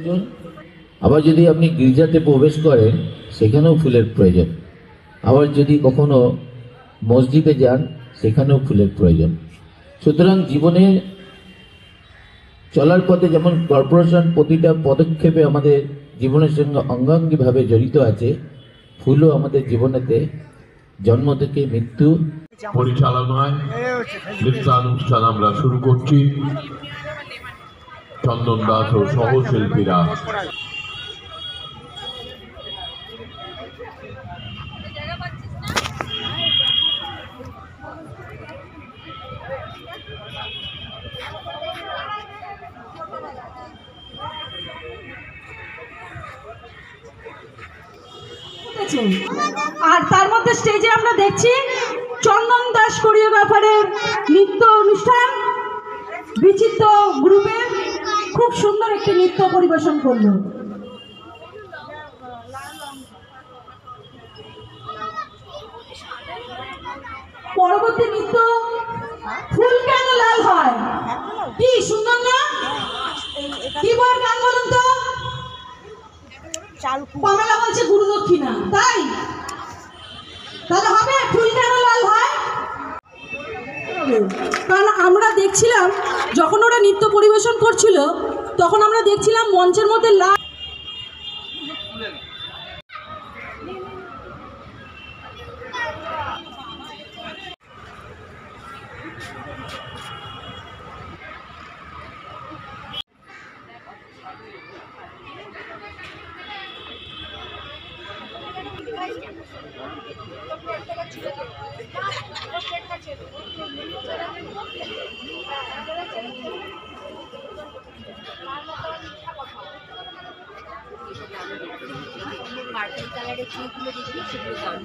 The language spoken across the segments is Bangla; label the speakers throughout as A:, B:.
A: প্রয়োজন। আবার যদি আপনি গির্জাতে প্রবেশ করেন সেখানেও ফুলের প্রয়োজন। আবার যদি কখনো মসজিদে যান সেখানেও ফুলের প্রয়োজন। সুতরাং জীবনে চলার পথে যেমন কর্পোরেশন প্রতিটা পদক্ষেপে আমাদের জীবনের সঙ্গে অঙ্গাঙ্গিভাবে জড়িত আছে, ফুলও আমাদের জীবনেতে জন্ম থেকে মৃত্যু
B: পরিচালনায় নৃত্যানুষ্ঠান আমরা শুরু করছি। চন্দন দাস ও সহশিল্পীরা
C: আর তার মধ্যে স্টেজে আমরা দেখছি চন্দন দাস কোরিওগ্রাফারের নৃত্য অনুষ্ঠান, বিচিত্র গ্রুপে খুব সুন্দর একটি নৃত্য পরিবেশন করল। পরবর্তী নৃত্য ফুল কেন লাল হয়, কি সুন্দর না? কি বল গান বলুন তো? কমলা বলছে গুরু দক্ষিণা, তাই তাহলে হবে ফুল কেন লাল হয়? কারণ আমরা দেখছিলাম যখন ওরা নৃত্য পরিবেশন করছিল তখন আমরা দেখছিলাম মঞ্চের মধ্যে লাল
D: পার্পল কালারের যেগুলো দেখি সেগুলো দাম।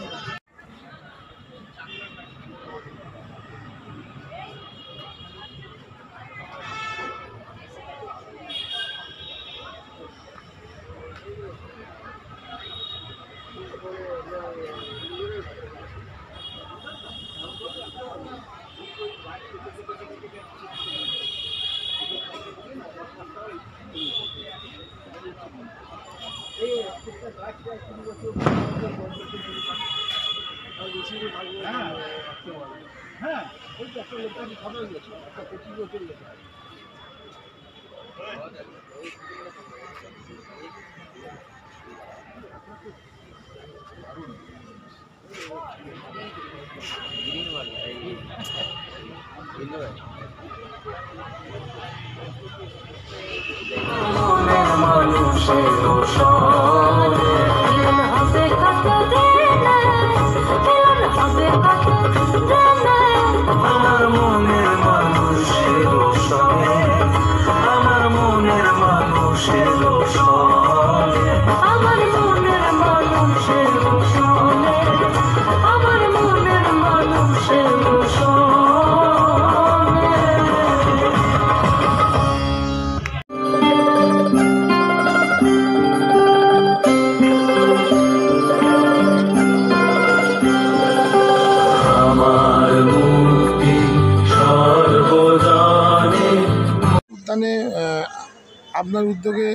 E: আপনার উদ্যোগে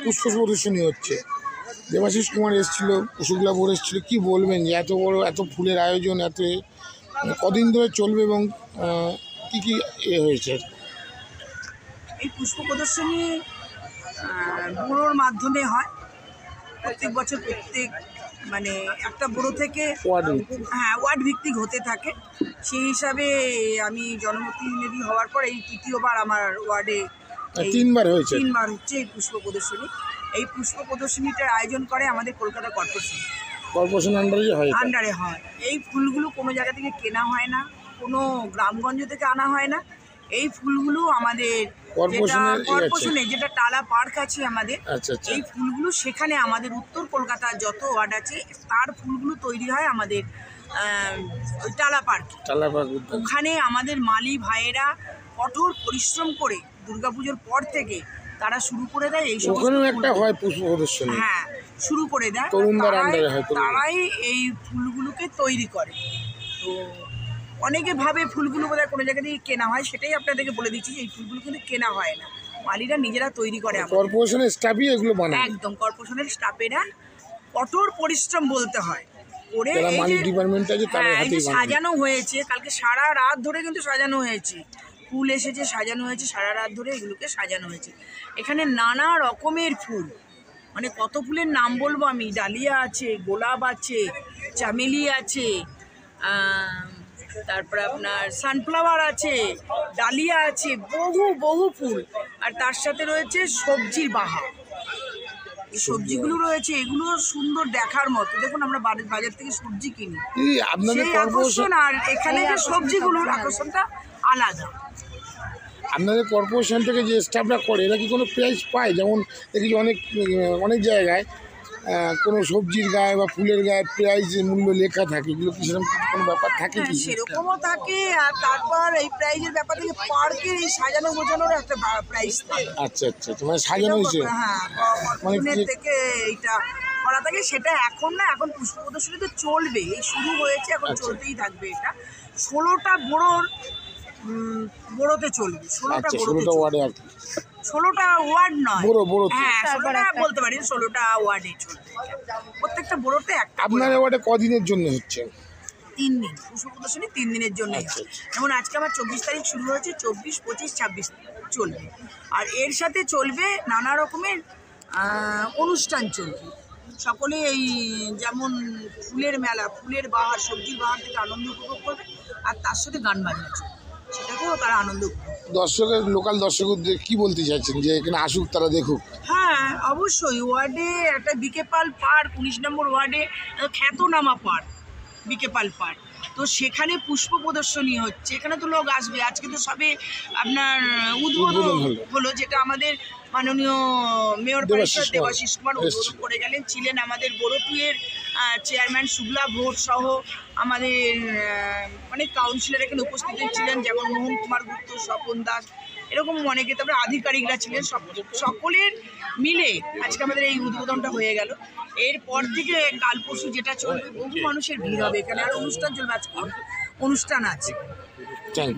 E: পুষ্প প্রদর্শনী হচ্ছে, দেবাশিস কুমার এসেছিল, কুশুকলা বোর এসেছিল, কী বলবেন যে এত বড় এত ফুলের আয়োজন, এত কদিন ধরে চলবে এবং কি কি হয়েছে?
F: এই পুষ্প প্রদর্শনী ব্যুরোর মাধ্যমে হয় প্রত্যেক বছর, প্রত্যেক মানে একটা ব্যুরো থেকে ওয়ার্ড ভিত্তিক হতে থাকে। সেই হিসাবে আমি জনপ্রতিনিধি হওয়ার পর এই তৃতীয়বার আমার ওয়ার্ডে তিনবার হচ্ছে এই পুষ্প প্রদর্শনী। এই পুষ্প প্রদর্শনীটার আয়োজন করে আমাদের কলকাতা কর্পোরেশন আন্ডারে হয়। এই ফুলগুলো কোনো জায়গা থেকে কেনা হয় না, কোনো গ্রামগঞ্জ থেকে আনা হয় না। এই ফুলগুলো আমাদের কর্পোরেশনে যেটা টালা পার্ক আছে আমাদের, এই ফুলগুলো সেখানে আমাদের উত্তর কলকাতার যত ওয়ার্ড আছে তার ফুলগুলো তৈরি হয় আমাদের টালা পার্ক। ওখানে আমাদের মালি ভাইয়েরা কঠোর পরিশ্রম করে দুর্গাপুজোর পর থেকে তারা শুরু করে দেয় এই সমস্ত শুরু করে দেয়। তারাই এই ফুলগুলোকে তৈরি করে। তো অনেকে ভাবে ফুলগুলো বোধহয় কোনো জায়গা থেকে কেনা হয়, সেটাই আপনাদেরকে বলে দিচ্ছি, এই ফুলগুলো কিন্তু কেনা হয় না। মালিরা নিজেরা তৈরি করে আমাদের।
E: কর্পোরেশনের স্টাফই এগুলো বানায়,
F: একদম কর্পোরেশনের স্টাফেরা কঠোর পরিশ্রম বলতে হয় করে
E: যারা
F: এই
E: মালিক
F: যে
E: ডিপার্টমেন্ট আছে তাদের
F: হ্যাঁ, এই যে
E: হাতেই বানায়।
F: সাজানো হয়েছে কালকে সারা রাত ধরে কিন্তু সাজানো হয়েছে, ফুল এসেছে সাজানো হয়েছে, সারা রাত ধরে এগুলোকে সাজানো হয়েছে। এখানে নানা রকমের ফুল, মানে কত ফুলের নাম বলবো আমি, ডালিয়া আছে, গোলাপ আছে, চামেলি আছে, তারপরে আপনার সানফ্লাওয়ার আছে, ডালিয়া আছে, বহু বহু ফুল। আর তার সাথে রয়েছে সবজির বাহার, এই সবজিগুলো রয়েছে, এগুলো সুন্দর দেখার মতো। দেখুন আমরা বাজার থেকে সবজি কিনি,
E: এই আপনাদের
F: সেই
E: কর্পোরেশন,
F: আকর্ষণ আর এখানে যে সবজিগুলোর আকর্ষণটা আলাদা।
E: আপনাদের কর্পোরেশন থেকে যে স্টাফরা করে এরা কি কোনো প্রাইজ পায়? যেমন দেখি অনেক অনেক জায়গায় কোনো সবজির গায়ে বা ফুলের গায়ে প্রাইজ মূল্য লেখা থাকে, এগুলো কি সেরকম কোনো ব্যাপার থাকে
F: হ্যাঁ,
E: কি?
F: সেরকমও থাকে। আর তারপর এই প্রাইজের ব্যাপার থেকে পার্কের এই সাজানো গোছানোর একটা প্রাইজ থাকে।
E: আচ্ছা আচ্ছা আচ্ছা, মানে সাজানো হয়েছে।
F: হ্যাঁ,
E: মানে
F: কর্পোরেশনের
E: কি-
F: থেকে এইটা করা থাকে। সেটা এখন না, এখন পুষ্প প্রদর্শনী তো চলবে, এই শুরু হয়েছে, এখন
E: আচ্ছা।
F: চলতেই থাকবে। এটা 16টা বড়োতে চলবে, 16টা
E: আচ্ছা,
F: বড়োতে
E: 16টা ওয়ার্ডে আর কি।
F: 16টা ওয়ার্ড নয়,
E: বড়োতে।
F: হ্যাঁ 16টা বলতে পারি, 16টা ওয়ার্ডে চলবে। প্রত্যেকটা বড়োতে একটা
E: আপনার ওয়ার্ডে কদিনের জন্য হচ্ছে?
F: 3 দিন পুষ্প প্রদর্শনী, 3 দিনের জন্য।
E: আচ্ছা,
F: যেমন আজকে আমার 24 তারিখ শুরু হয়েছে, 24, 25, 26 চলবে। আর এর সাথে চলবে নানা রকমের অনুষ্ঠান চলবে। সকলে এই যেমন ফুলের মেলা, ফুলের বাহার, সবজির বাহার থেকে আনন্দ উপভোগ করবে। আর তার সাথে গান বাজনা চলবে, সেটাকেও তারা আনন্দ উপভোগ করবে।
E: দর্শকের, লোকাল দর্শকদের কি বলতে চাইছেন যে এখানে আসুক, তারা দেখুক?
F: হ্যাঁ অবশ্যই, ওয়ার্ডে একটা বিকেপাল পার্ক, 19 নম্বর ওয়ার্ডে খ্যাতনামা পার্ক বিকেপাল পার্ক, তো সেখানে পুষ্প প্রদর্শনী হচ্ছে। এখানে তো লোক আসবে। আজকে তো সবে আপনার উদ্বোধন হলো, যেটা আমাদের মাননীয় মেয়র পরিষদ দেবাশিস কুমার উদ্বোধন করে গেলেন। ছিলেন আমাদের বড়টুয়ের চেয়ারম্যান শুক্লা ঘোষ সহ আমাদের অনেক কাউন্সিলর এখানে উপস্থিত ছিলেন, যেমন মোহন কুমার গুপ্ত, স্বপন দাস, এরকম অনেকে, তারপরে আধিকারিকরা ছিলেন। সকলের মিলে আজকে আমাদের এই উদ্বোধনটা হয়ে গেল। এরপর থেকে কাল পরশু যেটা চলবে, বহু মানুষের ভিড় হবে এখানে, আর অনুষ্ঠান চলবে। আজকে অনুষ্ঠান আছে।
E: Thank you.